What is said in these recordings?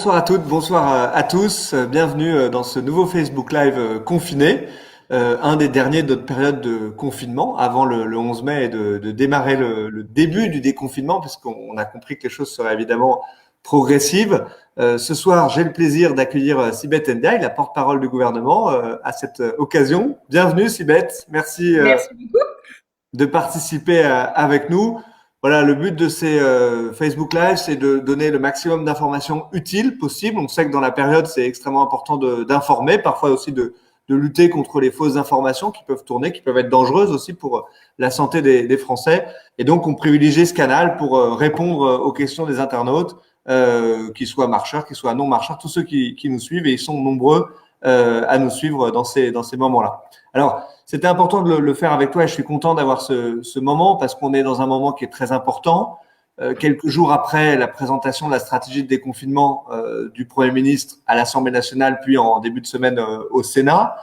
Bonsoir à toutes, bonsoir à tous. Bienvenue dans ce nouveau Facebook Live confiné, un des derniers de notre période de confinement avant le 11 mai et de démarrer le début du déconfinement, puisqu'on a compris que les choses seraient évidemment progressives. Ce soir, j'ai le plaisir d'accueillir Sibeth Ndiaye, la porte-parole du gouvernement, à cette occasion. Bienvenue Sibeth, merci Merci beaucoup. de participer avec nous. Voilà, le but de ces Facebook Live, c'est de donner le maximum d'informations utiles possibles. On sait que dans la période, c'est extrêmement important d'informer, parfois aussi de lutter contre les fausses informations qui peuvent tourner, qui peuvent être dangereuses aussi pour la santé des Français. Et donc, on privilégie ce canal pour répondre aux questions des internautes, qu'ils soient marcheurs, qu'ils soient non marcheurs, tous ceux qui nous suivent, et ils sont nombreux à nous suivre dans ces moments-là. Alors, c'était important de le faire avec toi et je suis content d'avoir ce moment parce qu'on est dans un moment qui est très important. Quelques jours après la présentation de la stratégie de déconfinement du Premier ministre à l'Assemblée nationale, puis en début de semaine au Sénat,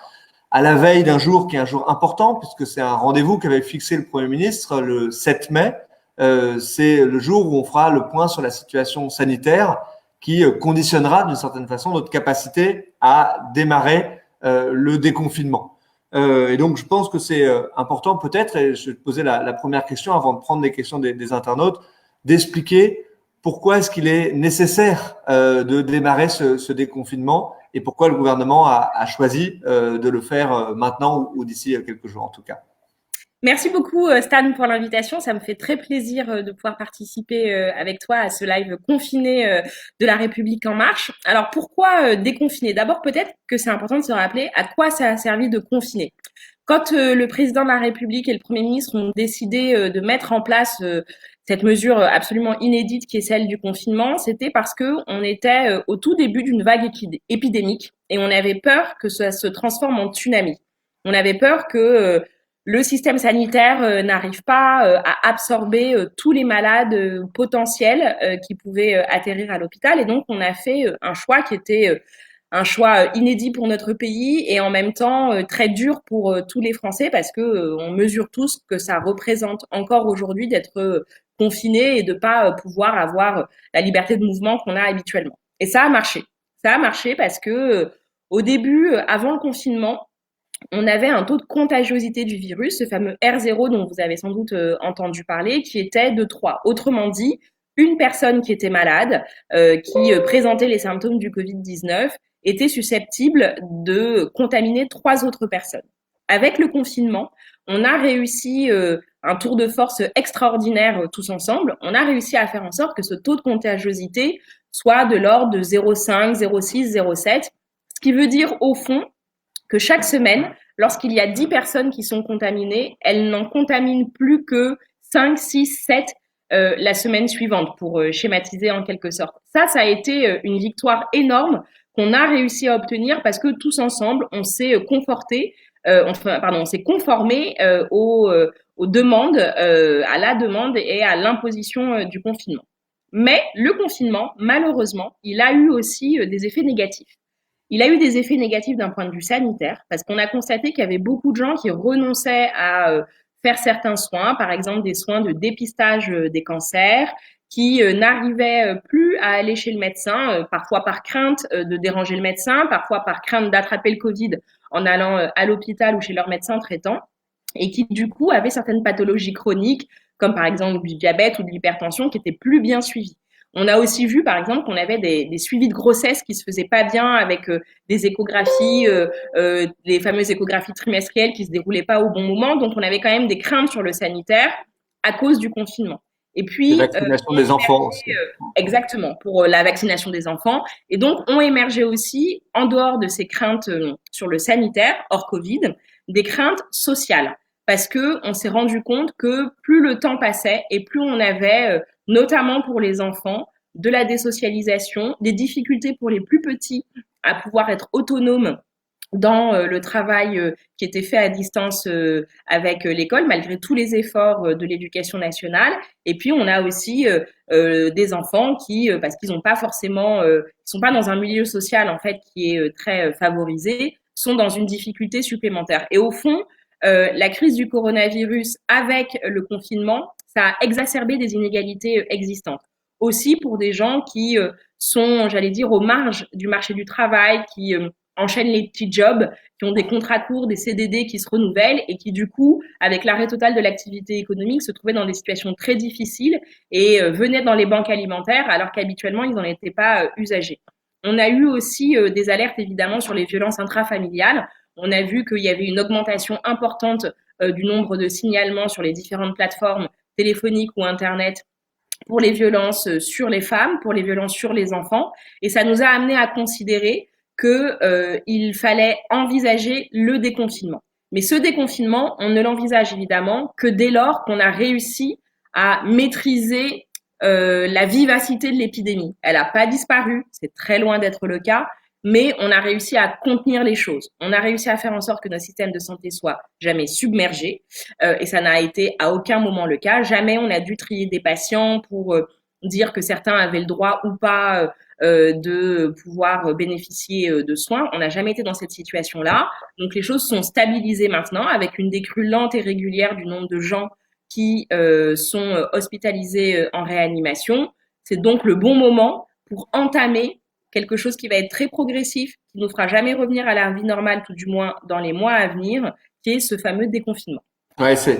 à la veille d'un jour qui est un jour important puisque c'est un rendez-vous qu'avait fixé le Premier ministre le 7 mai. C'est le jour où on fera le point sur la situation sanitaire qui conditionnera d'une certaine façon notre capacité à démarrer le déconfinement. Et donc, je pense que c'est important peut-être, et je vais te poser la première question avant de prendre les questions des internautes, d'expliquer pourquoi est-ce qu'il est nécessaire de démarrer ce déconfinement et pourquoi le gouvernement a choisi de le faire maintenant ou d'ici quelques jours en tout cas. Merci beaucoup Stan pour l'invitation. Ça me fait très plaisir de pouvoir participer avec toi à ce live confiné de La République en marche. Alors pourquoi déconfiner? D'abord peut-être que c'est important de se rappeler à quoi ça a servi de confiner. Quand le président de la République et le Premier ministre ont décidé de mettre en place cette mesure absolument inédite qui est celle du confinement, c'était parce que on était au tout début d'une vague épidémique et on avait peur que ça se transforme en tsunami. On avait peur que le système sanitaire n'arrive pas à absorber tous les malades potentiels qui pouvaient atterrir à l'hôpital. Et donc, on a fait un choix qui était un choix inédit pour notre pays et en même temps très dur pour tous les Français parce que on mesure tous que ça représente encore aujourd'hui d'être confiné et de pas pouvoir avoir la liberté de mouvement qu'on a habituellement. Et ça a marché. Ça a marché parce que au début, avant le confinement, on avait un taux de contagiosité du virus, ce fameux R0 dont vous avez sans doute entendu parler, qui était de 3. Autrement dit, une personne qui était malade, qui présentait les symptômes du Covid-19, était susceptible de contaminer 3 autres personnes. Avec le confinement, on a réussi un tour de force extraordinaire tous ensemble. On a réussi à faire en sorte que ce taux de contagiosité soit de l'ordre de 0,5, 0,6, 0,7, ce qui veut dire au fond que chaque semaine, lorsqu'il y a 10 personnes qui sont contaminées, elles n'en contaminent plus que 5, 6, 7 la semaine suivante, pour schématiser en quelque sorte. Ça a été une victoire énorme qu'on a réussi à obtenir parce que tous ensemble, on s'est conforté, on s'est conformé aux demandes, à la demande et à l'imposition du confinement. Mais le confinement, malheureusement, il a eu aussi des effets négatifs. Il a eu des effets négatifs d'un point de vue sanitaire, parce qu'on a constaté qu'il y avait beaucoup de gens qui renonçaient à faire certains soins, par exemple des soins de dépistage des cancers, qui n'arrivaient plus à aller chez le médecin, parfois par crainte de déranger le médecin, parfois par crainte d'attraper le Covid en allant à l'hôpital ou chez leur médecin traitant, et qui du coup avaient certaines pathologies chroniques, comme par exemple du diabète ou de l'hypertension, qui étaient plus bien suivies. On a aussi vu, par exemple, qu'on avait des suivis de grossesse qui se faisaient pas bien avec des échographies, les fameuses échographies trimestrielles qui se déroulaient pas au bon moment. Donc, on avait quand même des craintes sur le sanitaire à cause du confinement. Et Les puis, vaccinations des enfants aussi. exactement, pour la vaccination des enfants. Et donc, ont émergé aussi, en dehors de ces craintes sur le sanitaire, hors Covid, des craintes sociales. Parce que on s'est rendu compte que plus le temps passait et plus on avait notamment pour les enfants, de la désocialisation, des difficultés pour les plus petits à pouvoir être autonomes dans le travail qui était fait à distance avec l'école, malgré tous les efforts de l'éducation nationale. Et puis, on a aussi des enfants qui, parce qu'ils n'ont pas forcément, ils sont pas dans un milieu social en fait qui est très favorisé, sont dans une difficulté supplémentaire. Et au fond, la crise du coronavirus avec le confinement, ça a exacerbé des inégalités existantes. aussi pour des gens qui sont, j'allais dire, aux marges du marché du travail, qui enchaînent les petits jobs, qui ont des contrats courts, des CDD qui se renouvellent et qui, du coup, avec l'arrêt total de l'activité économique, se trouvaient dans des situations très difficiles et venaient dans les banques alimentaires alors qu'habituellement, ils n'en étaient pas usagers. On a eu aussi des alertes, évidemment, sur les violences intrafamiliales. On a vu qu'il y avait une augmentation importante du nombre de signalements sur les différentes plateformes téléphoniques ou Internet pour les violences sur les femmes, pour les violences sur les enfants. Et ça nous a amené à considérer qu'il fallait envisager le déconfinement. Mais ce déconfinement, on ne l'envisage évidemment que dès lors qu'on a réussi à maîtriser la vivacité de l'épidémie. Elle n'a pas disparu, c'est très loin d'être le cas, mais on a réussi à contenir les choses. On a réussi à faire en sorte que notre système de santé soit jamais submergé, et ça n'a été à aucun moment le cas. Jamais on a dû trier des patients pour dire que certains avaient le droit ou pas de pouvoir bénéficier de soins. On n'a jamais été dans cette situation-là. Donc les choses sont stabilisées maintenant avec une décrue lente et régulière du nombre de gens qui sont hospitalisés en réanimation. C'est donc le bon moment pour entamer quelque chose qui va être très progressif, qui ne nous fera jamais revenir à la vie normale, tout du moins dans les mois à venir, qui est ce fameux déconfinement. Ouais, c'est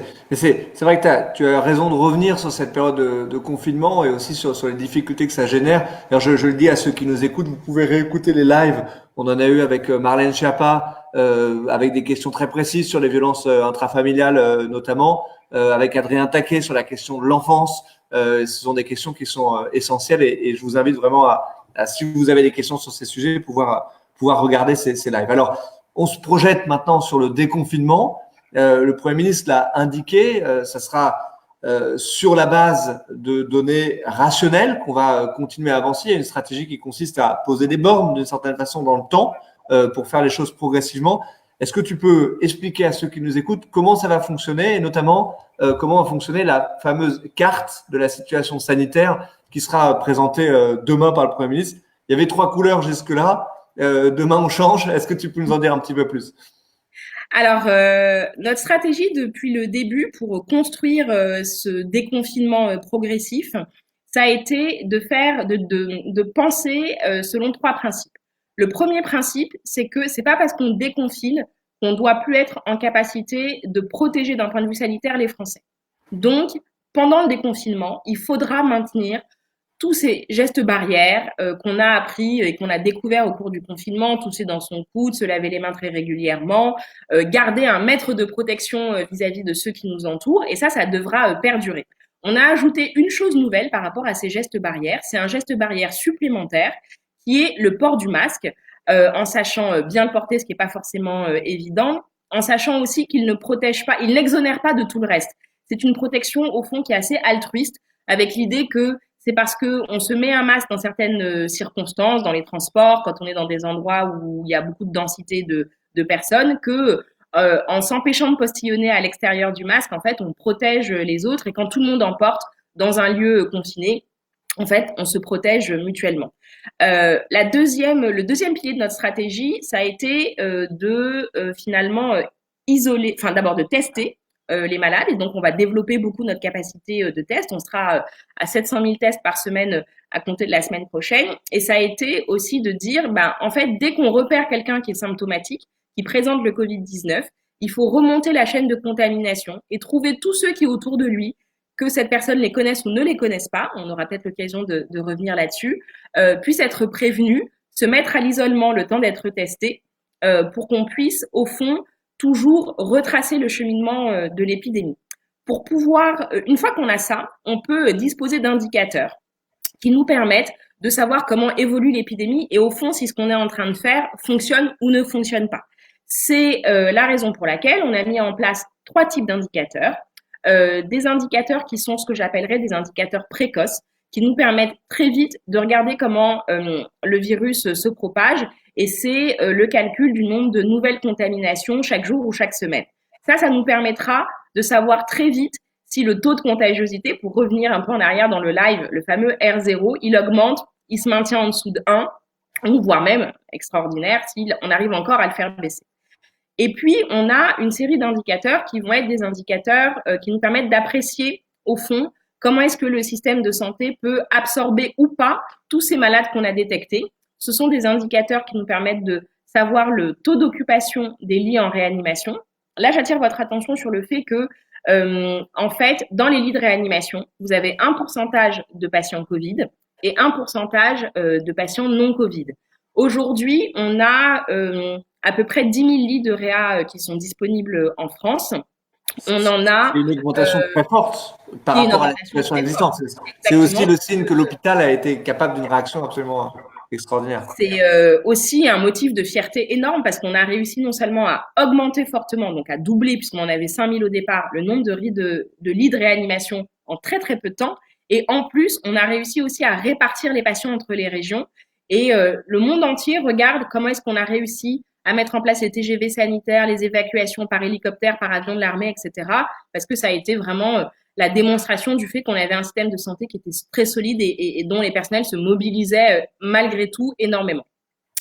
vrai que tu as raison de revenir sur cette période de confinement et aussi sur les difficultés que ça génère. D'ailleurs, je le dis à ceux qui nous écoutent, vous pouvez réécouter les lives. On en a eu avec Marlène Schiappa, avec des questions très précises sur les violences intrafamiliales notamment, avec Adrien Taquet sur la question de l'enfance. Ce sont des questions qui sont essentielles et je vous invite vraiment si vous avez des questions sur ces sujets, pouvoir regarder ces lives. Alors, on se projette maintenant sur le déconfinement. Le Premier ministre l'a indiqué, ça sera sur la base de données rationnelles qu'on va continuer à avancer. Il y a une stratégie qui consiste à poser des bornes d'une certaine façon dans le temps pour faire les choses progressivement. Est-ce que tu peux expliquer à ceux qui nous écoutent comment ça va fonctionner et notamment comment va fonctionner la fameuse carte de la situation sanitaire qui sera présentée demain par le Premier ministre? Il y avait 3 couleurs jusque-là. Demain, on change. Est-ce que tu peux nous en dire un petit peu plus? Alors, notre stratégie depuis le début pour construire ce déconfinement progressif, ça a été de penser selon 3 principes. Le premier principe, c'est que c'est pas parce qu'on déconfine qu'on doit plus être en capacité de protéger d'un point de vue sanitaire les Français. Donc, pendant le déconfinement, il faudra maintenir tous ces gestes barrières qu'on a appris et qu'on a découvert au cours du confinement, tousser dans son coude, se laver les mains très régulièrement, garder un mètre de protection vis-à-vis de ceux qui nous entourent, et ça devra perdurer. On a ajouté une chose nouvelle par rapport à ces gestes barrières, c'est un geste barrière supplémentaire qui est le port du masque, en sachant bien le porter, ce qui n'est pas forcément évident, en sachant aussi qu'il ne protège pas, il n'exonère pas de tout le reste. C'est une protection au fond qui est assez altruiste, avec l'idée que c'est parce qu'on se met un masque dans certaines circonstances, dans les transports, quand on est dans des endroits où il y a beaucoup de densité de personnes, que en s'empêchant de postillonner à l'extérieur du masque, en fait, on protège les autres. Et quand tout le monde en porte dans un lieu confiné, en fait, on se protège mutuellement. Le deuxième pilier de notre stratégie, ça a été de finalement isoler, enfin d'abord de tester les malades. Et donc, on va développer beaucoup notre capacité de test. On sera à 700 000 tests par semaine à compter de la semaine prochaine. Et ça a été aussi de dire, en fait, dès qu'on repère quelqu'un qui est symptomatique, qui présente le Covid-19, il faut remonter la chaîne de contamination et trouver tous ceux qui autour de lui, que cette personne les connaisse ou ne les connaisse pas, on aura peut-être l'occasion de revenir là-dessus, puissent être prévenus, se mettre à l'isolement le temps d'être testés, pour qu'on puisse, au fond, toujours retracer le cheminement de l'épidémie. Pour pouvoir, une fois qu'on a ça, on peut disposer d'indicateurs qui nous permettent de savoir comment évolue l'épidémie et au fond si ce qu'on est en train de faire fonctionne ou ne fonctionne pas. C'est la raison pour laquelle on a mis en place 3 types d'indicateurs. Des indicateurs qui sont ce que j'appellerais des indicateurs précoces, qui nous permettent très vite de regarder comment le virus se propage, et c'est le calcul du nombre de nouvelles contaminations chaque jour ou chaque semaine. Ça nous permettra de savoir très vite si le taux de contagiosité, pour revenir un peu en arrière dans le live, le fameux R0, il augmente, il se maintient en dessous de 1, ou voire même, extraordinaire, si on arrive encore à le faire baisser. Et puis, on a une série d'indicateurs qui vont être des indicateurs qui nous permettent d'apprécier, au fond, comment est-ce que le système de santé peut absorber ou pas tous ces malades qu'on a détectés. Ce sont des indicateurs qui nous permettent de savoir le taux d'occupation des lits en réanimation. Là, j'attire votre attention sur le fait que, en fait, dans les lits de réanimation, vous avez un pourcentage de patients Covid et un pourcentage de patients non Covid. Aujourd'hui, on a à peu près 10 000 lits de réa qui sont disponibles en France. On en a une augmentation très forte par qui est une rapport à la augmentation situation très existante. forte. C'est aussi Exactement. le signe que l'hôpital a été capable d'une réaction absolument extraordinaire. C'est aussi un motif de fierté énorme parce qu'on a réussi non seulement à augmenter fortement, donc à doubler, puisqu'on en avait 5 000 au départ, le nombre de lits de réanimation en très très peu de temps. Et en plus, on a réussi aussi à répartir les patients entre les régions. Et le monde entier regarde comment est-ce qu'on a réussi à mettre en place les TGV sanitaires, les évacuations par hélicoptère, par avion de l'armée, etc. Parce que ça a été vraiment la démonstration du fait qu'on avait un système de santé qui était très solide et dont les personnels se mobilisaient malgré tout énormément.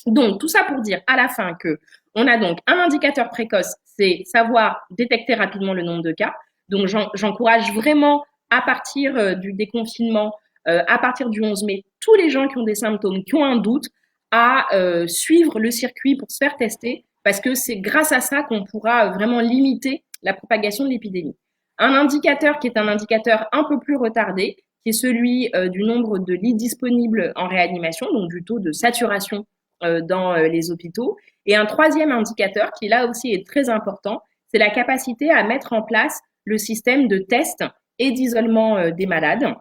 Donc, tout ça pour dire à la fin que on a donc un indicateur précoce, c'est savoir détecter rapidement le nombre de cas. Donc, j'encourage vraiment à partir du déconfinement, à partir du 11 mai, tous les gens qui ont des symptômes, qui ont un doute, à suivre le circuit pour se faire tester, parce que c'est grâce à ça qu'on pourra vraiment limiter la propagation de l'épidémie. Un indicateur qui est un indicateur un peu plus retardé, qui est celui du nombre de lits disponibles en réanimation, donc du taux de saturation dans les hôpitaux. Et un troisième indicateur qui là aussi est très important, c'est la capacité à mettre en place le système de test et d'isolement des malades.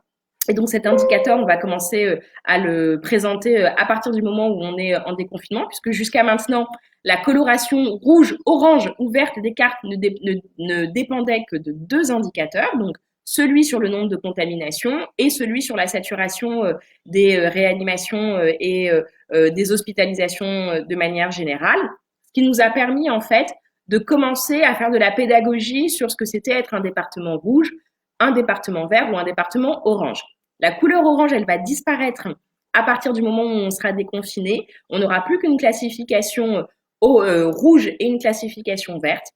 Et donc cet indicateur, on va commencer à le présenter à partir du moment où on est en déconfinement, puisque jusqu'à maintenant, la coloration rouge, orange ou verte des cartes ne dépendait que de deux indicateurs, donc celui sur le nombre de contaminations et celui sur la saturation des réanimations et des hospitalisations de manière générale, ce qui nous a permis en fait de commencer à faire de la pédagogie sur ce que c'était être un département rouge, un département vert ou un département orange. La couleur orange, elle va disparaître à partir du moment où on sera déconfiné. On n'aura plus qu'une classification rouge et une classification verte.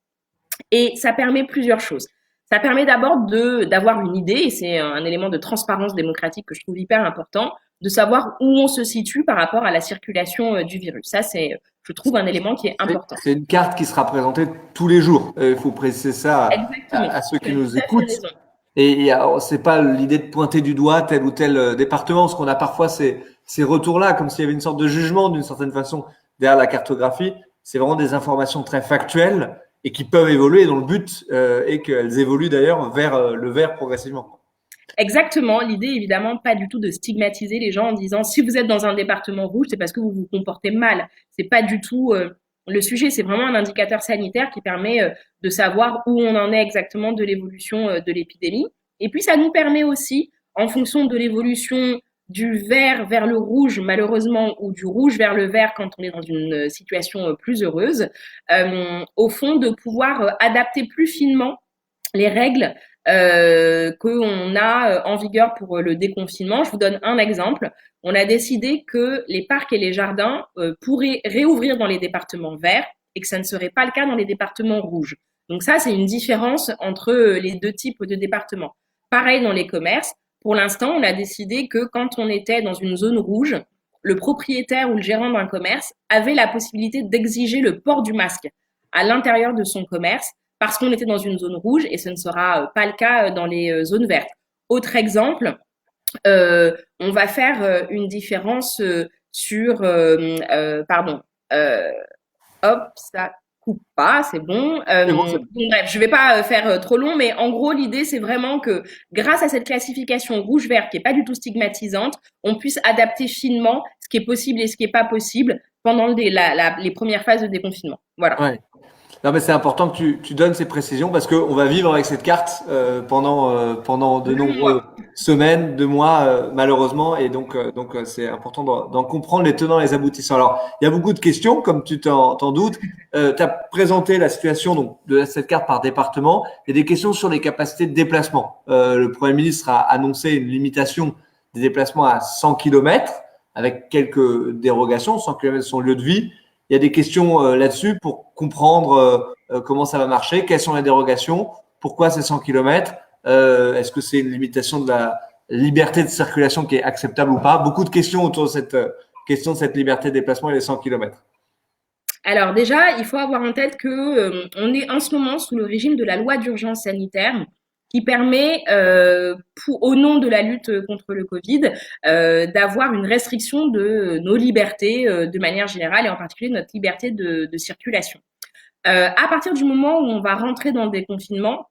Et ça permet plusieurs choses. Ça permet d'abord d'avoir une idée, et c'est un élément de transparence démocratique que je trouve hyper important, de savoir où on se situe par rapport à la circulation du virus. Ça, c'est, je trouve, un élément qui est important. C'est une carte qui sera présentée tous les jours. Il faut préciser ça à ceux qui nous écoutent. Et c'est pas l'idée de pointer du doigt tel ou tel département, parce qu'on a parfois ces retours-là, comme s'il y avait une sorte de jugement d'une certaine façon derrière la cartographie. C'est vraiment des informations très factuelles et qui peuvent évoluer, dont le but est qu'elles évoluent d'ailleurs vers le vert progressivement. Exactement. L'idée, évidemment, pas du tout de stigmatiser les gens en disant si vous êtes dans un département rouge, c'est parce que vous vous comportez mal. C'est pas du tout le sujet. C'est vraiment un indicateur sanitaire qui permet de savoir où on en est exactement de l'évolution de l'épidémie. Et puis, ça nous permet aussi, en fonction de l'évolution du vert vers le rouge, malheureusement, ou du rouge vers le vert quand on est dans une situation plus heureuse, au fond, de pouvoir adapter plus finement les règles qu'on a en vigueur pour le déconfinement. Je vous donne un exemple. On a décidé que les parcs et les jardins pourraient réouvrir dans les départements verts et que ça ne serait pas le cas dans les départements rouges. Donc ça, c'est une différence entre les deux types de départements. Pareil dans les commerces. Pour l'instant, on a décidé que quand on était dans une zone rouge, le propriétaire ou le gérant d'un commerce avait la possibilité d'exiger le port du masque à l'intérieur de son commerce parce qu'on était dans une zone rouge et ce ne sera pas le cas dans les zones vertes. Autre exemple, on va faire une différence sur, pardon, hop, ça coupe pas, c'est bon. Donc, bref, je vais pas faire trop long, mais en gros, l'idée, c'est vraiment que grâce à cette classification rouge-vert qui est pas du tout stigmatisante, on puisse adapter finement ce qui est possible et ce qui est pas possible pendant les premières phases de déconfinement. Voilà. Ouais. Non, mais c'est important que tu donnes ces précisions parce qu'on va vivre avec cette carte pendant de nombreuses semaines, 2 mois malheureusement, et donc c'est important d'en comprendre les tenants et les aboutissants. Alors, il y a beaucoup de questions, comme tu t'en doutes. Tu as présenté la situation donc de cette carte par département. Il y a des questions sur les capacités de déplacement. Le Premier ministre a annoncé une limitation des déplacements à 100 km avec quelques dérogations. 100 km de son lieu de vie. Il y a des questions là-dessus pour comprendre comment ça va marcher, quelles sont les dérogations, pourquoi c'est 100 km, Est-ce que c'est une limitation de la liberté de circulation qui est acceptable ou pas? Beaucoup de questions autour de cette question de cette liberté de déplacement et les 100 km. Alors déjà, il faut avoir en tête que on est en ce moment sous le régime de la loi d'urgence sanitaire qui permet, au nom de la lutte contre le Covid, d'avoir une restriction de nos libertés de manière générale et en particulier notre liberté de circulation. À partir du moment où on va rentrer dans le déconfinement,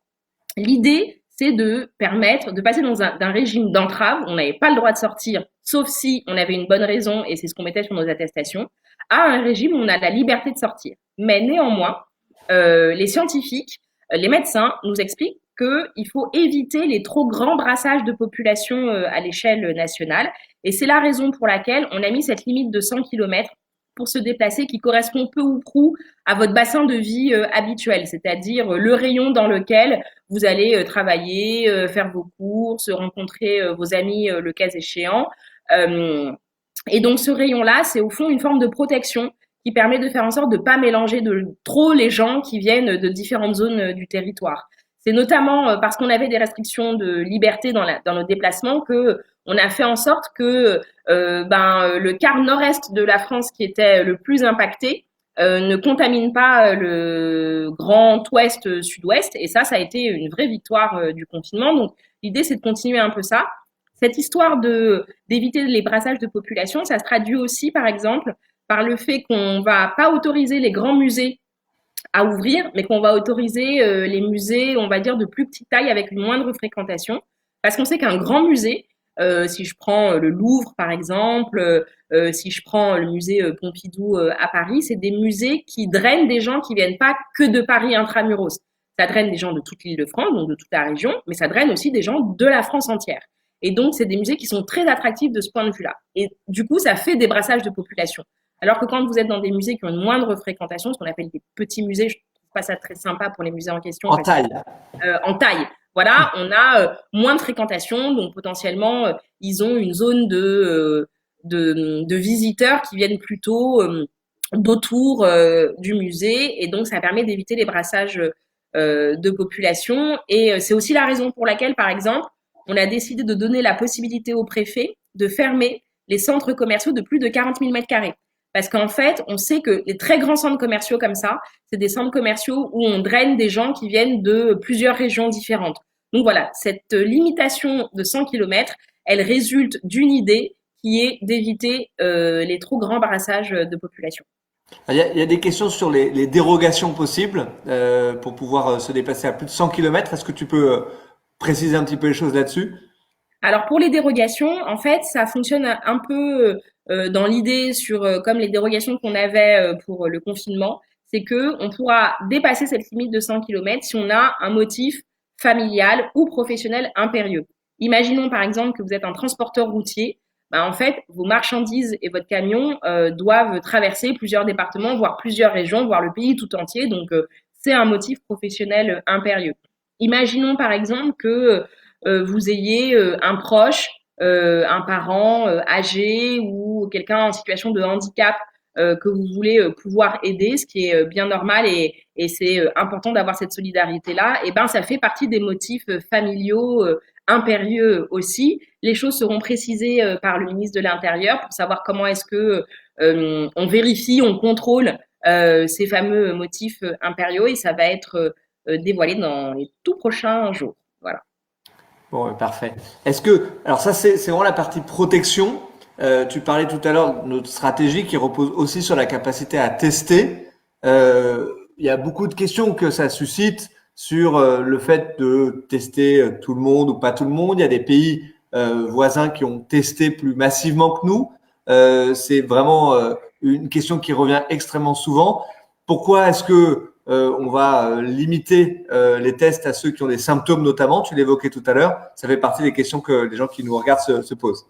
l'idée, c'est de permettre de passer d'un régime d'entrave, on n'avait pas le droit de sortir, sauf si on avait une bonne raison, et c'est ce qu'on mettait sur nos attestations, à un régime où on a la liberté de sortir. Mais néanmoins, les scientifiques, les médecins nous expliquent qu'il faut éviter les trop grands brassages de population à l'échelle nationale. Et c'est la raison pour laquelle on a mis cette limite de 100 km pour se déplacer qui correspond peu ou prou à votre bassin de vie habituel, c'est-à-dire le rayon dans lequel vous allez travailler, faire vos courses, rencontrer vos amis le cas échéant. Et donc ce rayon-là, c'est au fond une forme de protection qui permet de faire en sorte de ne pas mélanger de trop les gens qui viennent de différentes zones du territoire. C'est notamment parce qu'on avait des restrictions de liberté dans nos déplacements que on a fait en sorte que le quart nord-est de la France qui était le plus impacté ne contamine pas le grand ouest, sud-ouest. Et ça a été une vraie victoire du confinement. Donc l'idée, c'est de continuer un peu ça. Cette histoire d'éviter les brassages de population, ça se traduit aussi, par exemple, par le fait qu'on va pas autoriser les grands musées à ouvrir, mais qu'on va autoriser les musées, on va dire, de plus petite taille avec une moindre fréquentation. Parce qu'on sait qu'un grand musée, si je prends le Louvre, par exemple, si je prends le musée Pompidou à Paris, c'est des musées qui drainent des gens qui viennent pas que de Paris intramuros. Ça draine des gens de toute l'Île-de-France, donc de toute la région, mais ça draine aussi des gens de la France entière. Et donc, c'est des musées qui sont très attractifs de ce point de vue-là. Et du coup, ça fait des brassages de population. Alors que quand vous êtes dans des musées qui ont une moindre fréquentation, ce qu'on appelle des petits musées, je trouve pas ça très sympa pour les musées en question. En taille. En taille. Voilà, on a moins de fréquentation, donc potentiellement, ils ont une zone de visiteurs qui viennent plutôt d'autour du musée, et donc ça permet d'éviter les brassages de population. Et c'est aussi la raison pour laquelle, par exemple, on a décidé de donner la possibilité au préfet de fermer les centres commerciaux de plus de 40 000 mètres carrés. Parce qu'en fait, on sait que les très grands centres commerciaux comme ça, c'est des centres commerciaux où on draine des gens qui viennent de plusieurs régions différentes. Donc voilà, cette limitation de 100 km, elle résulte d'une idée qui est d'éviter les trop grands brassages de population. Il y a des questions sur les dérogations possibles pour pouvoir se déplacer à plus de 100 km. Est-ce que tu peux préciser un petit peu les choses là-dessus? Alors pour les dérogations, en fait, ça fonctionne un peu dans l'idée comme les dérogations qu'on avait pour le confinement, c'est que on pourra dépasser cette limite de 100 km si on a un motif familial ou professionnel impérieux. Imaginons par exemple que vous êtes un transporteur routier, en fait, vos marchandises et votre camion doivent traverser plusieurs départements, voire plusieurs régions, voire le pays tout entier. Donc c'est un motif professionnel impérieux. Imaginons par exemple que vous ayez un proche, un parent âgé ou quelqu'un en situation de handicap que vous voulez pouvoir aider, ce qui est bien normal et c'est important d'avoir cette solidarité-là, et ben ça fait partie des motifs familiaux impérieux aussi. Les choses seront précisées par le ministre de l'Intérieur pour savoir comment est-ce que on vérifie, on contrôle ces fameux motifs impériaux et ça va être dévoilé dans les tout prochains jours. Voilà. Bon, parfait. Alors ça c'est vraiment la partie protection. Tu parlais tout à l'heure de notre stratégie qui repose aussi sur la capacité à tester. Il y a beaucoup de questions que ça suscite sur le fait de tester tout le monde ou pas tout le monde. Il y a des pays voisins qui ont testé plus massivement que nous. C'est vraiment une question qui revient extrêmement souvent. Pourquoi est-ce que on va limiter les tests à ceux qui ont des symptômes notamment? Tu l'évoquais tout à l'heure. Ça fait partie des questions que les gens qui nous regardent se posent.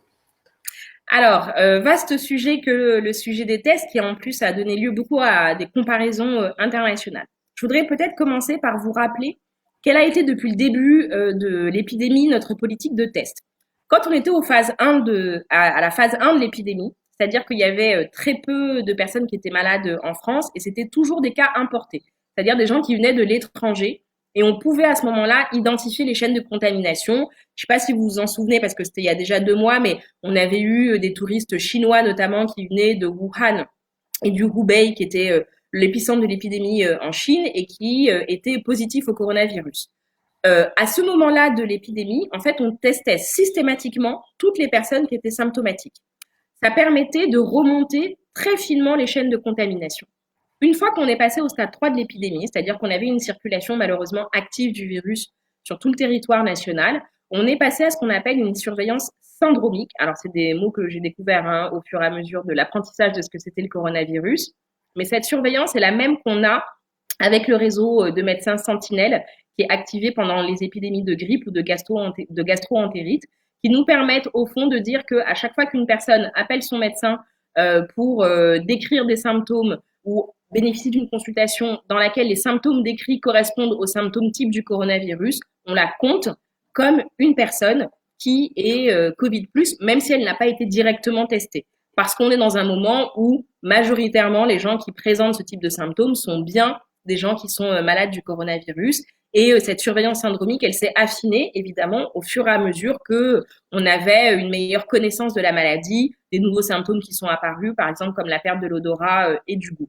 Alors, vaste sujet que le sujet des tests, qui en plus a donné lieu beaucoup à des comparaisons internationales. Je voudrais peut-être commencer par vous rappeler quelle a été depuis le début de l'épidémie notre politique de test. Quand on était à la phase 1 de l'épidémie, c'est-à-dire qu'il y avait très peu de personnes qui étaient malades en France et c'était toujours des cas importés, c'est-à-dire des gens qui venaient de l'étranger Et on pouvait à ce moment-là identifier les chaînes de contamination. Je sais pas si vous vous en souvenez parce que c'était il y a déjà 2 mois, mais on avait eu des touristes chinois notamment qui venaient de Wuhan et du Hubei, qui était l'épicentre de l'épidémie en Chine et qui étaient positifs au coronavirus. À ce moment-là de l'épidémie, en fait, on testait systématiquement toutes les personnes qui étaient symptomatiques. Ça permettait de remonter très finement les chaînes de contamination. Une fois qu'on est passé au stade 3 de l'épidémie, c'est-à-dire qu'on avait une circulation malheureusement active du virus sur tout le territoire national, on est passé à ce qu'on appelle une surveillance syndromique. Alors, c'est des mots que j'ai découverts au fur et à mesure de l'apprentissage de ce que c'était le coronavirus. Mais cette surveillance est la même qu'on a avec le réseau de médecins sentinelles qui est activé pendant les épidémies de grippe ou de gastro-entérite, qui nous permettent au fond de dire qu'à chaque fois qu'une personne appelle son médecin pour décrire des symptômes ou bénéficie d'une consultation dans laquelle les symptômes décrits correspondent aux symptômes types du coronavirus, on la compte comme une personne qui est Covid+, même si elle n'a pas été directement testée. Parce qu'on est dans un moment où majoritairement les gens qui présentent ce type de symptômes sont bien des gens qui sont malades du coronavirus. Et cette surveillance syndromique, elle s'est affinée évidemment au fur et à mesure que on avait une meilleure connaissance de la maladie, des nouveaux symptômes qui sont apparus, par exemple comme la perte de l'odorat et du goût.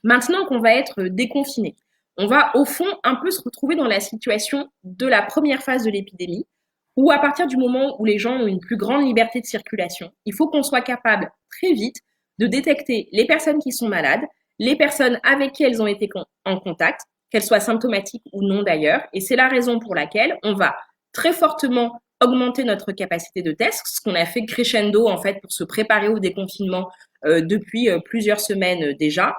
Maintenant qu'on va être déconfiné, on va au fond un peu se retrouver dans la situation de la première phase de l'épidémie, où à partir du moment où les gens ont une plus grande liberté de circulation, il faut qu'on soit capable très vite de détecter les personnes qui sont malades, les personnes avec qui elles ont été en contact, qu'elles soient symptomatiques ou non d'ailleurs. Et c'est la raison pour laquelle on va très fortement augmenter notre capacité de test, ce qu'on a fait crescendo en fait pour se préparer au déconfinement depuis plusieurs semaines déjà.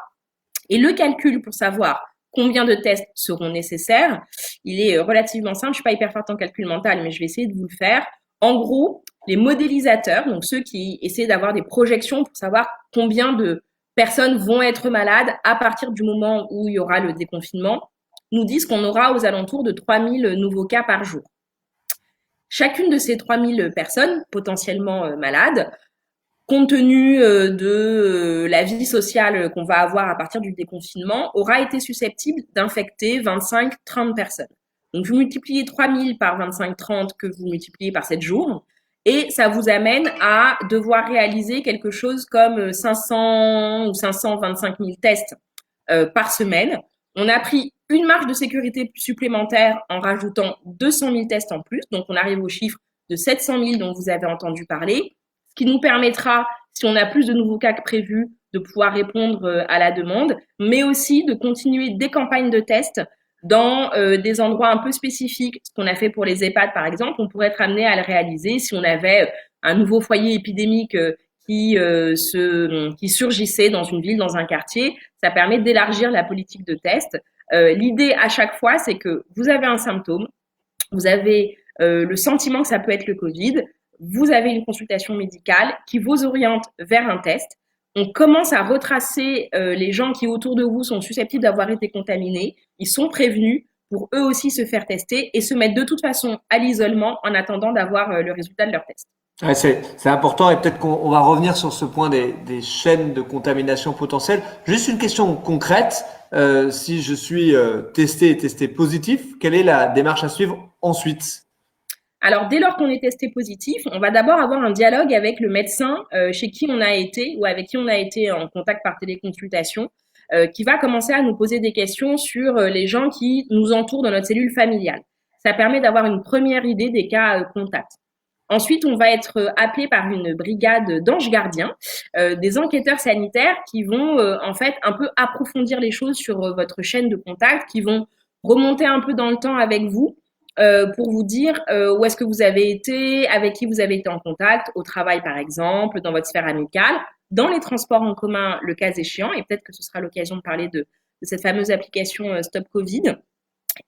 Et le calcul pour savoir combien de tests seront nécessaires, il est relativement simple. Je suis pas hyper forte en calcul mental, mais je vais essayer de vous le faire. En gros, les modélisateurs, donc ceux qui essaient d'avoir des projections pour savoir combien de personnes vont être malades à partir du moment où il y aura le déconfinement, nous disent qu'on aura aux alentours de 3000 nouveaux cas par jour. Chacune de ces 3000 personnes potentiellement malades, compte tenu de la vie sociale qu'on va avoir à partir du déconfinement, aura été susceptible d'infecter 25-30 personnes. Donc, vous multipliez 3000 par 25-30 que vous multipliez par 7 jours, et ça vous amène à devoir réaliser quelque chose comme 500 ou 525 000 tests par semaine. On a pris une marge de sécurité supplémentaire en rajoutant 200 000 tests en plus, donc on arrive au chiffre de 700 000 dont vous avez entendu parler, ce qui nous permettra, si on a plus de nouveaux cas que prévu, de pouvoir répondre à la demande, mais aussi de continuer des campagnes de tests dans des endroits un peu spécifiques. Ce qu'on a fait pour les EHPAD, par exemple, on pourrait être amené à le réaliser si on avait un nouveau foyer épidémique qui surgissait dans une ville, dans un quartier. Ça permet d'élargir la politique de test. L'idée à chaque fois, c'est que vous avez un symptôme, vous avez le sentiment que ça peut être le Covid, vous avez une consultation médicale qui vous oriente vers un test. On commence à retracer les gens qui autour de vous sont susceptibles d'avoir été contaminés. Ils sont prévenus pour eux aussi se faire tester et se mettre de toute façon à l'isolement en attendant d'avoir le résultat de leur test. Ouais, c'est important et peut-être qu'on va revenir sur ce point des chaînes de contamination potentielles. Juste une question concrète. Si je suis testé et testé positif, quelle est la démarche à suivre ensuite? Alors, dès lors qu'on est testé positif, on va d'abord avoir un dialogue avec le médecin chez qui on a été ou avec qui on a été en contact par téléconsultation, qui va commencer à nous poser des questions sur les gens qui nous entourent dans notre cellule familiale. Ça permet d'avoir une première idée des cas contacts. Ensuite, on va être appelé par une brigade d'anges gardiens, des enquêteurs sanitaires qui vont en fait un peu approfondir les choses sur votre chaîne de contact, qui vont remonter un peu dans le temps avec vous pour vous dire où est-ce que vous avez été, avec qui vous avez été en contact, au travail par exemple, dans votre sphère amicale, dans les transports en commun le cas échéant, et peut-être que ce sera l'occasion de parler de cette fameuse application Stop Covid.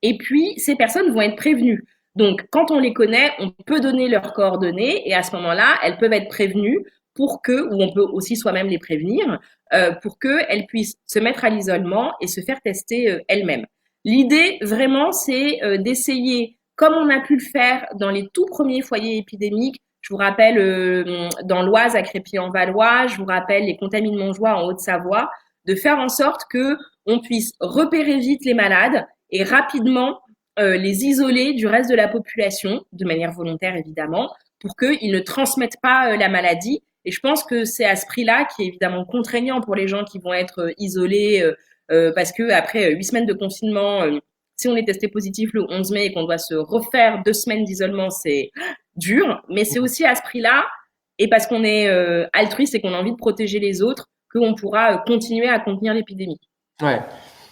Et puis, ces personnes vont être prévenues. Donc, quand on les connaît, on peut donner leurs coordonnées et à ce moment-là, elles peuvent être prévenues pour que, ou on peut aussi soi-même les prévenir, pour qu'elles puissent se mettre à l'isolement et se faire tester elles-mêmes. L'idée, vraiment, c'est d'essayer, comme on a pu le faire dans les tout premiers foyers épidémiques, je vous rappelle dans l'Oise à Crépy-en-Valois, je vous rappelle les contamines de Montjoie en Haute-Savoie, de faire en sorte que on puisse repérer vite les malades et rapidement les isoler du reste de la population, de manière volontaire évidemment, pour qu'ils ne transmettent pas la maladie. Et je pense que c'est à ce prix-là qui est évidemment contraignant pour les gens qui vont être isolés, parce que après 8 semaines de confinement, si on est testé positif le 11 mai et qu'on doit se refaire 2 semaines d'isolement, c'est dur. Mais c'est aussi à ce prix-là, et parce qu'on est altruiste et qu'on a envie de protéger les autres, qu'on pourra continuer à contenir l'épidémie. Ouais.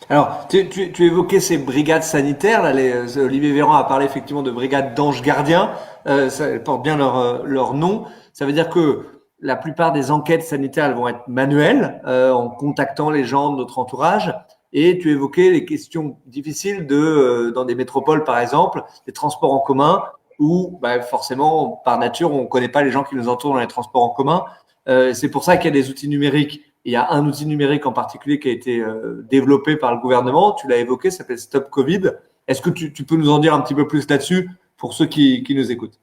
Alors, tu évoquais ces brigades sanitaires. Là, Olivier Véran a parlé effectivement de brigades d'anges gardiens. Ça elles portent bien leur nom. Ça veut dire que la plupart des enquêtes sanitaires elles vont être manuelles, en contactant les gens de notre entourage. Et tu évoquais les questions difficiles dans des métropoles, par exemple, des transports en commun, où bah, forcément, par nature, on ne connaît pas les gens qui nous entourent dans les transports en commun. C'est pour ça qu'il y a des outils numériques. Il y a un outil numérique en particulier qui a été développé par le gouvernement. Tu l'as évoqué, ça s'appelle Stop Covid. Est-ce que tu peux nous en dire un petit peu plus là-dessus pour ceux qui nous écoutent?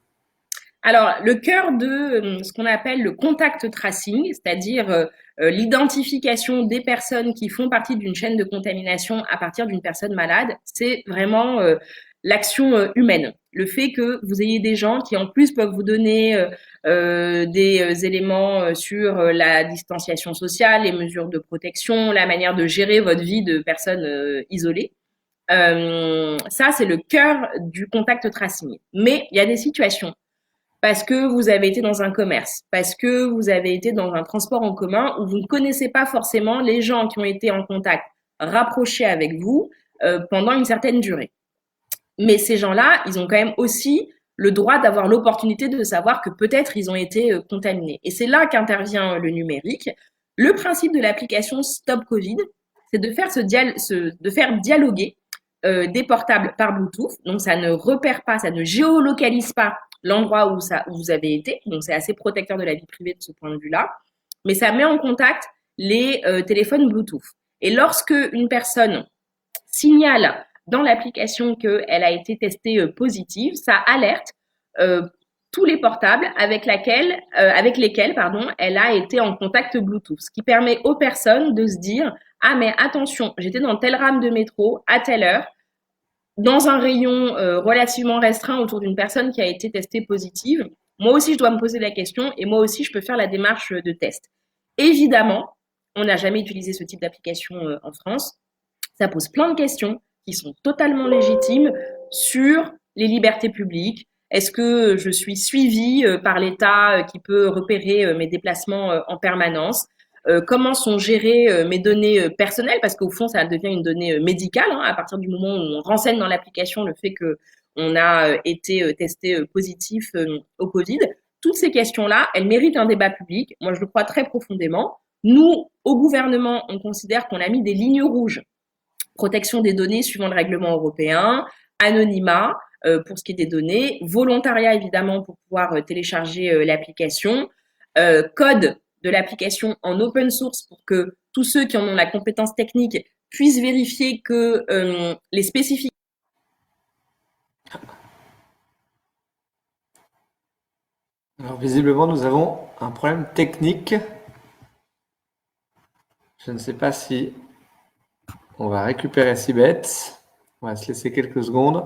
Alors, le cœur de ce qu'on appelle le contact tracing, c'est-à-dire l'identification des personnes qui font partie d'une chaîne de contamination à partir d'une personne malade, c'est vraiment l'action humaine. Le fait que vous ayez des gens qui en plus peuvent vous donner des éléments sur la distanciation sociale, les mesures de protection, la manière de gérer votre vie de personne isolée. Ça, c'est le cœur du contact tracing. Mais il y a des situations parce que vous avez été dans un commerce, parce que vous avez été dans un transport en commun où vous ne connaissez pas forcément les gens qui ont été en contact rapprochés avec vous pendant une certaine durée. Mais ces gens-là, ils ont quand même aussi le droit d'avoir l'opportunité de savoir que peut-être ils ont été contaminés. Et c'est là qu'intervient le numérique. Le principe de l'application Stop Covid, c'est de faire dialoguer des portables par Bluetooth. Donc ça ne repère pas, ça ne géolocalise pas l'endroit où vous avez été. Donc c'est assez protecteur de la vie privée de ce point de vue-là. Mais ça met en contact les téléphones Bluetooth. Et lorsque une personne signale dans l'application qu'elle a été testée positive, ça alerte tous les portables avec lesquels elle a été en contact Bluetooth, ce qui permet aux personnes de se dire ah mais attention, j'étais dans telle rame de métro à telle heure, dans un rayon relativement restreint autour d'une personne qui a été testée positive. Moi aussi, je dois me poser la question et moi aussi, je peux faire la démarche de test. Évidemment, on n'a jamais utilisé ce type d'application en France. Ça pose plein de questions qui sont totalement légitimes sur les libertés publiques. Est-ce que je suis suivie par l'État qui peut repérer mes déplacements en permanence? Comment sont gérées mes données personnelles? Parce qu'au fond, ça devient une donnée médicale à partir du moment où on renseigne dans l'application le fait qu'on a été testé positif au Covid. Toutes ces questions-là, elles méritent un débat public. Moi, je le crois très profondément. Nous, au gouvernement, on considère qu'on a mis des lignes rouges. Protection des données suivant le règlement européen, anonymat pour ce qui est des données, volontariat évidemment pour pouvoir télécharger l'application, code de l'application en open source pour que tous ceux qui en ont la compétence technique puissent vérifier que les spécifications. Alors, visiblement, nous avons un problème technique. Je ne sais pas si on va récupérer Sibeth. On va se laisser quelques secondes.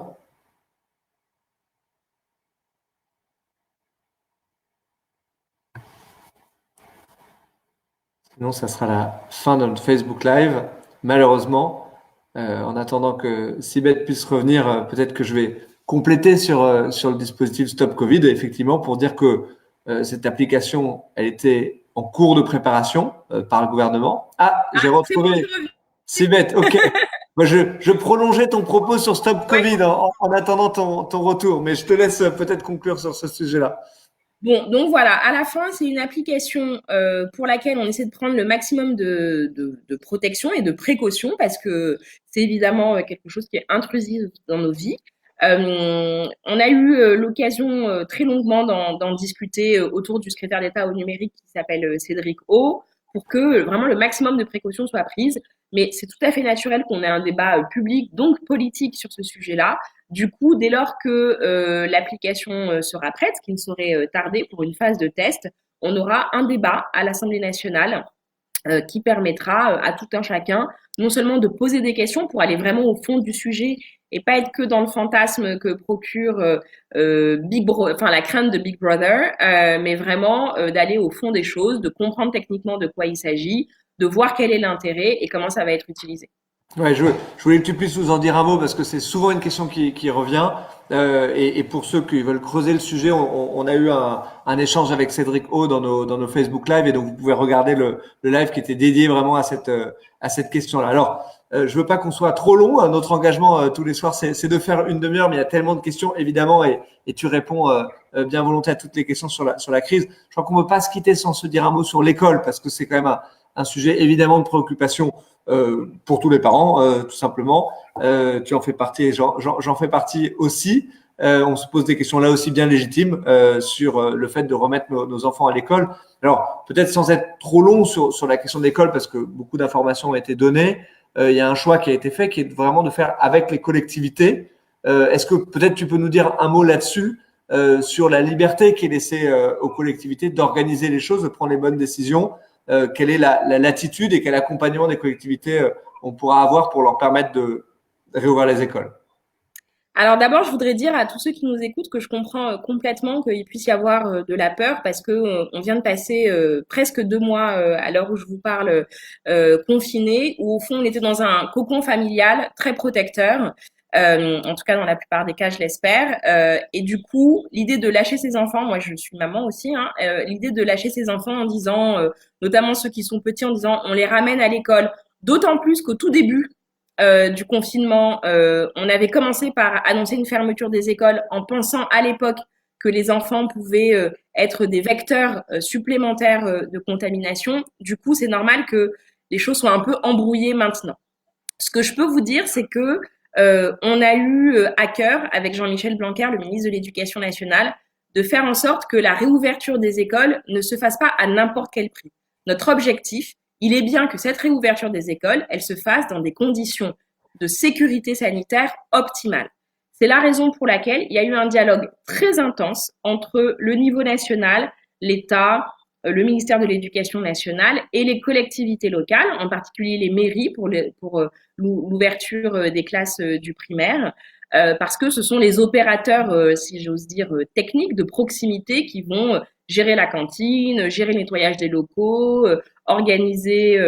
Sinon, ça sera la fin de notre Facebook Live. Malheureusement, en attendant que Sibeth puisse revenir, peut-être que je vais compléter sur le dispositif Stop Covid, effectivement, pour dire que cette application, elle était en cours de préparation par le gouvernement. Ah, j'ai retrouvé Sibeth, ok. Moi, je prolongeais ton propos sur Stop Covid en attendant ton retour, mais je te laisse peut-être conclure sur ce sujet-là. Bon, donc voilà, à la fin, c'est une application pour laquelle on essaie de prendre le maximum de protection et de précaution parce que c'est évidemment quelque chose qui est intrusif dans nos vies. On a eu l'occasion très longuement d'en discuter autour du secrétaire d'État au numérique qui s'appelle Cédric O, pour que vraiment le maximum de précautions soient prises. Mais c'est tout à fait naturel qu'on ait un débat public, donc politique, sur ce sujet-là. Du coup, dès lors que l'application sera prête, ce qui ne saurait tarder pour une phase de test, on aura un débat à l'Assemblée nationale qui permettra à tout un chacun non seulement de poser des questions pour aller vraiment au fond du sujet et pas être que dans le fantasme que procure la crainte de Big Brother, mais vraiment d'aller au fond des choses, de comprendre techniquement de quoi il s'agit, de voir quel est l'intérêt et comment ça va être utilisé. Ouais, je voulais que tu puisses nous en dire un mot parce que c'est souvent une question qui revient. Et pour ceux qui veulent creuser le sujet, on a eu un échange avec Cédric O dans nos Facebook Live et donc vous pouvez regarder le live qui était dédié vraiment à cette question-là. Alors, je veux pas qu'on soit trop long. Notre engagement tous les soirs, c'est de faire une demi-heure, mais il y a tellement de questions évidemment et tu réponds bien volontiers à toutes les questions sur la crise. Je crois qu'on ne peut pas se quitter sans se dire un mot sur l'école parce que c'est quand même un sujet évidemment de préoccupation pour tous les parents, tout simplement. Tu en fais partie et j'en fais partie aussi. On se pose des questions là aussi bien légitimes sur le fait de remettre nos enfants à l'école. Alors, peut-être sans être trop long sur la question de l'école, parce que beaucoup d'informations ont été données, il y a un choix qui a été fait, qui est vraiment de faire avec les collectivités. Est-ce que peut-être tu peux nous dire un mot là-dessus, sur la liberté qui est laissée aux collectivités d'organiser les choses, de prendre les bonnes décisions, quelle est la latitude et quel accompagnement des collectivités on pourra avoir pour leur permettre de réouvrir les écoles? Alors d'abord, je voudrais dire à tous ceux qui nous écoutent que je comprends complètement qu'il puisse y avoir de la peur parce que on vient de passer presque 2 mois à l'heure où je vous parle confinés, où au fond on était dans un cocon familial très protecteur, en tout cas dans la plupart des cas, je l'espère. Et du coup, l'idée de lâcher ses enfants, moi je suis maman aussi, hein, l'idée de lâcher ses enfants en disant, notamment ceux qui sont petits, en disant on les ramène à l'école, d'autant plus qu'au tout début du confinement, on avait commencé par annoncer une fermeture des écoles en pensant à l'époque que les enfants pouvaient être des vecteurs supplémentaires de contamination. Du coup, c'est normal que les choses soient un peu embrouillées maintenant. Ce que je peux vous dire, c'est que on a eu à cœur, avec Jean-Michel Blanquer, le ministre de l'Éducation nationale, de faire en sorte que la réouverture des écoles ne se fasse pas à n'importe quel prix. Notre objectif, il est bien que cette réouverture des écoles, elle se fasse dans des conditions de sécurité sanitaire optimales. C'est la raison pour laquelle il y a eu un dialogue très intense entre le niveau national, l'État, le ministère de l'Éducation nationale et les collectivités locales, en particulier les mairies pour l'ouverture des classes du primaire, parce que ce sont les opérateurs, si j'ose dire, techniques de proximité qui vont gérer la cantine, gérer le nettoyage des locaux, organiser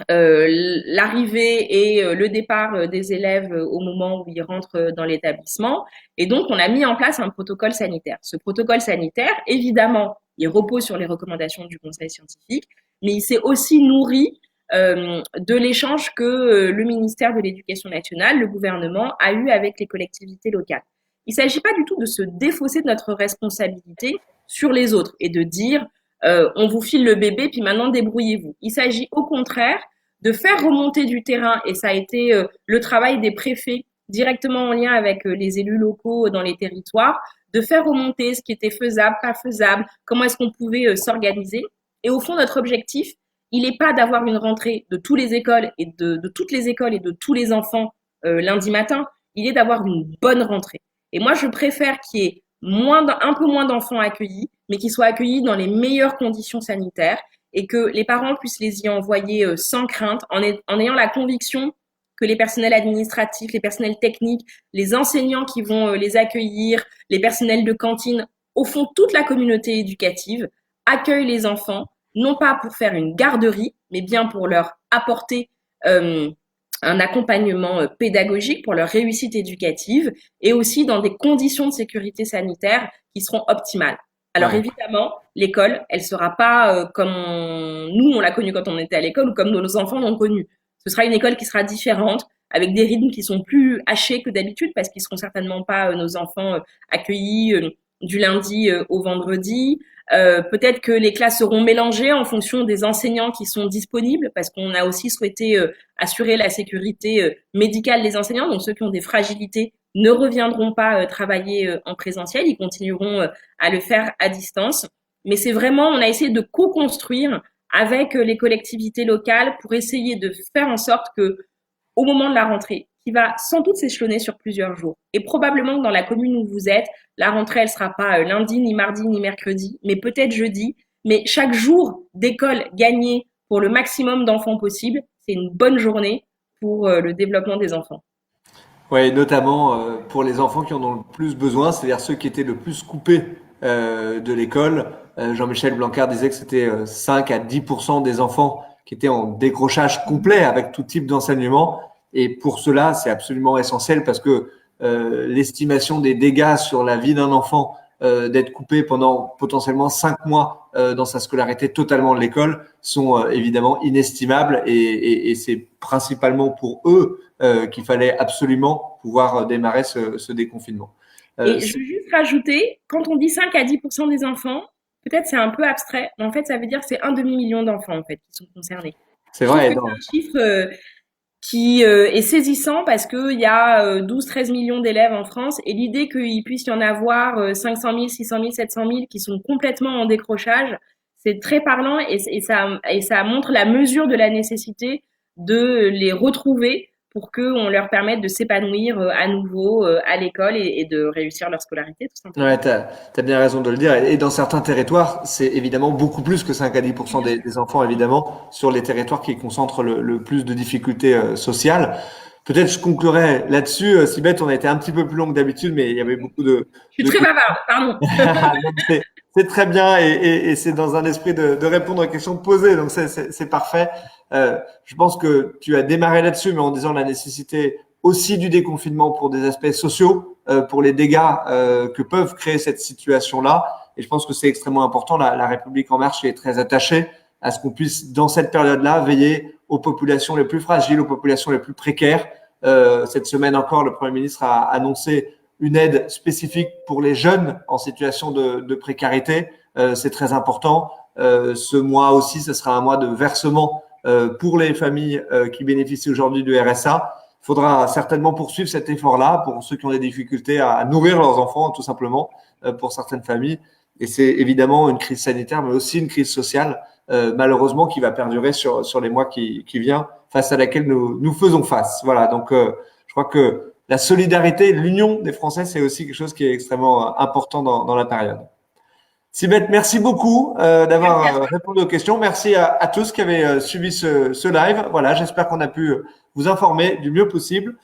l'arrivée et le départ des élèves au moment où ils rentrent dans l'établissement. Et donc, on a mis en place un protocole sanitaire. Ce protocole sanitaire, évidemment, il repose sur les recommandations du Conseil scientifique, mais il s'est aussi nourri de l'échange que le ministère de l'Éducation nationale, le gouvernement, a eu avec les collectivités locales. Il ne s'agit pas du tout de se défausser de notre responsabilité sur les autres et de dire on vous file le bébé, puis maintenant débrouillez-vous. Il s'agit au contraire de faire remonter du terrain, et ça a été le travail des préfets directement en lien avec les élus locaux dans les territoires, de faire remonter ce qui était faisable, pas faisable, comment est-ce qu'on pouvait s'organiser. Et au fond, notre objectif, il n'est pas d'avoir une rentrée de toutes les écoles et de toutes les écoles et de tous les enfants lundi matin, il est d'avoir une bonne rentrée. Et moi, je préfère qu'il y ait un peu moins d'enfants accueillis, mais qui soient accueillis dans les meilleures conditions sanitaires et que les parents puissent les y envoyer sans crainte, en ayant la conviction que les personnels administratifs, les personnels techniques, les enseignants qui vont les accueillir, les personnels de cantine, au fond, toute la communauté éducative accueille les enfants, non pas pour faire une garderie, mais bien pour leur apporter un accompagnement pédagogique pour leur réussite éducative et aussi dans des conditions de sécurité sanitaire qui seront optimales. Alors Ouais. évidemment, l'école, elle sera pas comme nous on l'a connue quand on était à l'école ou comme nos enfants l'ont connue. Ce sera une école qui sera différente, avec des rythmes qui sont plus hachés que d'habitude parce qu'ils seront certainement pas nos enfants accueillis du lundi au vendredi. Peut-être que les classes seront mélangées en fonction des enseignants qui sont disponibles, parce qu'on a aussi souhaité assurer la sécurité médicale des enseignants. Donc ceux qui ont des fragilités ne reviendront pas travailler en présentiel, ils continueront à le faire à distance. Mais c'est vraiment, on a essayé de co-construire avec les collectivités locales pour essayer de faire en sorte que, au moment de la rentrée, qui va sans doute s'échelonner sur plusieurs jours, et probablement que dans la commune où vous êtes, la rentrée, elle sera pas lundi, ni mardi, ni mercredi, mais peut-être jeudi. Mais chaque jour d'école gagné pour le maximum d'enfants possible, c'est une bonne journée pour le développement des enfants. Ouais, notamment pour les enfants qui en ont le plus besoin, c'est-à-dire ceux qui étaient le plus coupés de l'école. Jean-Michel Blanquer disait que c'était 5 à 10% des enfants qui étaient en décrochage complet avec tout type d'enseignement. Et pour cela, c'est absolument essentiel parce que l'estimation des dégâts sur la vie d'un enfant d'être coupé pendant potentiellement 5 mois dans sa scolarité totalement de l'école sont évidemment inestimables et c'est principalement pour eux qu'il fallait absolument pouvoir démarrer ce déconfinement. Et je veux juste rajouter, quand on dit 5 à 10% des enfants, peut-être c'est un peu abstrait, mais en fait, ça veut dire que c'est un demi-million d'enfants en fait, qui sont concernés. C'est Je trouve vrai. que c'est un chiffre qui est saisissant parce qu'il y a 12-13 millions d'élèves en France et l'idée qu'il puisse y en avoir 500 000, 600 000, 700 000 qui sont complètement en décrochage, c'est très parlant et ça montre la mesure de la nécessité de les retrouver pour qu'on leur permette de s'épanouir à nouveau à l'école et de réussir leur scolarité, tout simplement. Ouais, t'as bien raison de le dire. Et dans certains territoires, c'est évidemment beaucoup plus que 5 à 10% Bien sûr. des enfants, évidemment, sur les territoires qui concentrent le plus de difficultés sociales. Peut-être je conclurai là-dessus. Sibeth, on a été un petit peu plus long que d'habitude, mais il y avait beaucoup Je suis de très bavarde, pardon. Donc, c'est très bien et c'est dans un esprit de répondre aux questions posées, donc c'est parfait. Je pense que tu as démarré là-dessus, mais en disant la nécessité aussi du déconfinement pour des aspects sociaux, pour les dégâts que peuvent créer cette situation-là. Et je pense que c'est extrêmement important. La République en marche est très attachée à ce qu'on puisse, dans cette période-là, veiller aux populations les plus fragiles, aux populations les plus précaires. Cette semaine encore, le Premier ministre a annoncé une aide spécifique pour les jeunes en situation de précarité. C'est très important. Ce mois aussi, ce sera un mois de versement pour les familles qui bénéficient aujourd'hui du RSA. Il faudra certainement poursuivre cet effort-là pour ceux qui ont des difficultés à nourrir leurs enfants, tout simplement, pour certaines familles. Et c'est évidemment une crise sanitaire, mais aussi une crise sociale, malheureusement, qui va perdurer sur les mois qui viennent, face à laquelle nous faisons face. Voilà, donc je crois que la solidarité, l'union des Français, c'est aussi quelque chose qui est extrêmement important dans la période. Sibeth, merci beaucoup Merci à d'avoir toi. répondu aux questions. Merci à tous qui avaient suivi ce live. Voilà, j'espère qu'on a pu vous informer du mieux possible.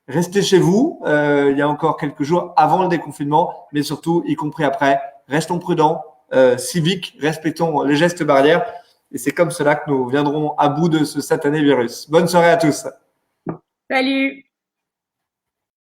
Restez chez vous. Il y a encore quelques jours avant le déconfinement, mais surtout, y compris après, restons prudents, civiques, respectons les gestes barrières. Et c'est comme cela que nous viendrons à bout de ce satané virus. Bonne soirée à tous. Salut.